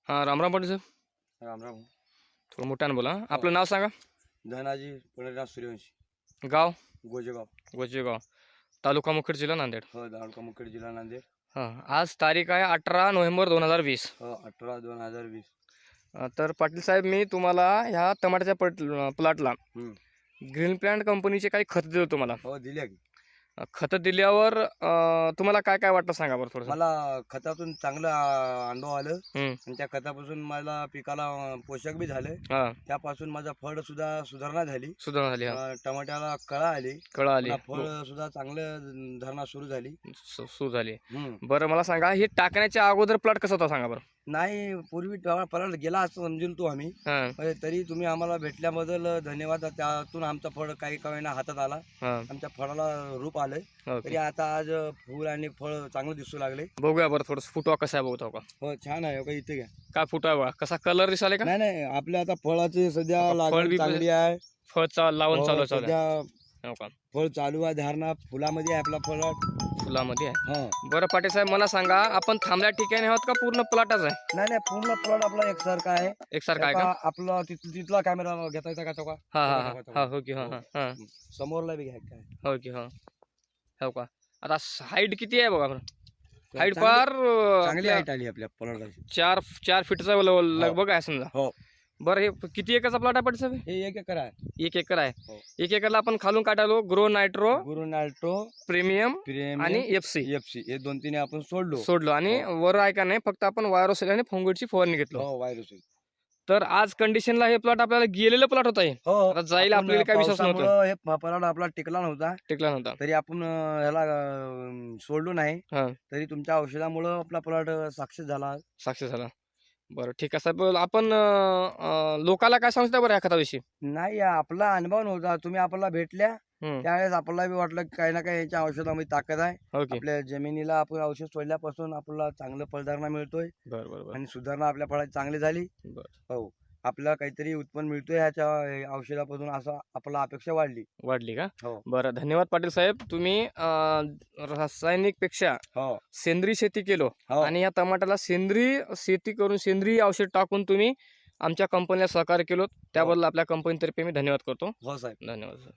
हां, रामराम पाटील साहेब. राम राम. थोडं मोठ्यानं बोला. आपलं नाव सांगा. धनाजी पंढरीनाथ सूर्यवंशी, गाव? गोजेगाव. गोजेगाव, तालुका मुखेड, जिल्हा नांदेड. हो, तालुका मुखेड, जिल्हा नांदेड. हां, आज तारीख आहे 18 नोव्हेंबर 2020. हो, 18/2020. तर पाटील साहेब, मी तुम्हाला ह्या टमाट्याच्या प्लॉटला हम्म. ग्रीन प्लॅन्ट कंपनीचे काही खत दिलं तुम्हाला. हो, दिल्या की. खतं दिल्यावर तुम्हाला काय काय वाटतं सांगा बरं थोडंसं. मला खतातून चांगलं अनुभव आलं हम्म. आणि त्या खतापासून मला पिकाला पोषक बी झाले. हां, त्यापासून माझा फळ सुद्धा सुधारणा झाली. सुधारणा झाली. हां, टमाट्याला कळा आली. कळा आली. फळ सुद्धा चांगलं धरणा सुरू झाली. सुरू झाली. हम्म. बरं, मला सांगा, हे टाकण्याच्या अगोदर प्लॉट कसा होता सांगा बरं. नाही, पूर्वी परत गेला असं समजून तो आम्ही. हां, म्हणजे तरी तुम्ही आम्हाला भेटल्याबद्दल धन्यवाद. त्यातून आमचा फळ काही कळेना हातात आला. हां. आमच्या फळाला रूप आलंय. ओके. तरी आता आज फूल आणि फळ चांगलं दिसू लागले. बघूया बरं थोडंसं फुटवा कसा आहे बघतो का. हो, छान आहे. हो, इथे घ्या. काय फुटवा बघा, कसा कलर दिसाले का. नाही नाही, आपल्या आता फळाची सध्या फळ लागवड बी- चांगली आहे. फळ लावून हो, चालू आहे. सध्या हो का, फळ चालू आहे. धारणा फुलामध्ये आहे आपला फळ. फुलामध्ये आहे. हा. बरं पाटील साहेब, मला सांगा, आपण थांबल्या ठिकाणी आहोत का पूर्ण प्लॉटच आहे? नाही नाही, पूर्ण प्लॉट आपला एकसारखा आहे. एकसारखा आहे का? आपला तिथला कॅमेरा घेता येता का तो का? हा हा हा हा, हो की. हा हा हा, समोरला बी घ्या काय. हो की. हो, हो का. आता हाईट किती आहे बघा बरं. हाईट चांगली- फार चांगली हाईट आली आपल्या प्लॉटची. 4 फीटचा लगभग आहे समजा. हो, बरं, हे किती एकरचा प्लॉट आहे पाटील साहेब? हे 1 एकर आहे. 1 एकर आहे. हो. 1 एकरला आपण खालून काढालो ग्रो नायट्रो, गुरु नाल्टो, प्रीमियम प्रेम आणि एफसी एफसी हे 2-3 आपण सोडलो. सोडलो आणि वर आहे का नाही, फक्त आपण वायरोसेल आणि फंगोडची फवारणी घेतलो. हो, व्हायरस. तर आज कंडिशनला हे प्लॉट आपल्याला गेलेलं प्लॉट होत आहे. हो, आता जाईल आपल्याला काय विश्वास नव्हता. पावसामुळं हे फळाड आपला टिकला नव्हता. टिकला नव्हता. तरी आपण ह्याला सोडलो नाही. हा, तरी तुमच्या औषधामुळं आपला प्लॉट सक्सेस झाला. साक्षी झाला. बरं, ठीक आहे साहेब. आपण लोकाला काय सांगता बरं या खताविषयी? नाही, आपला अनुभव नव्हता. तुम्ही आपल्याला भेटल्या हम्म. त्यावेळेस आपल्याला बी वाटलं की काही ना काही याच्या औषधामध्ये ताकद आहे. ओके. आपल्या जमिनीला आपण औषध सोडल्यापासून आपल्याला चांगलं फळधारणा मिळतोय बरं बरं बरं आणि सुधारणा आपल्या फळाची चांगली झाली. बरं. हो, आपल्याला काहीतरी उत्पन्न मिळतोय ह्याच्या औषधापासून, असं आपल्याला अपेक्षा वाढली. वाढली का? हो. बरं, धन्यवाद पाटील साहेब. तुम्ही रासायनिक पेक्षा हो. सेंद्रिय शेती केलो हो. आणि या टमाट्याला सेंद्रिय शेती करून सेंद्रिय औषध टाकून तुम्ही आमच्या कंपनीला सहकार्य केलं, त्याबद्दल आपल्या कंपनीतर्फे मी धन्यवाद करतो. हो साहेब. धन्यवाद.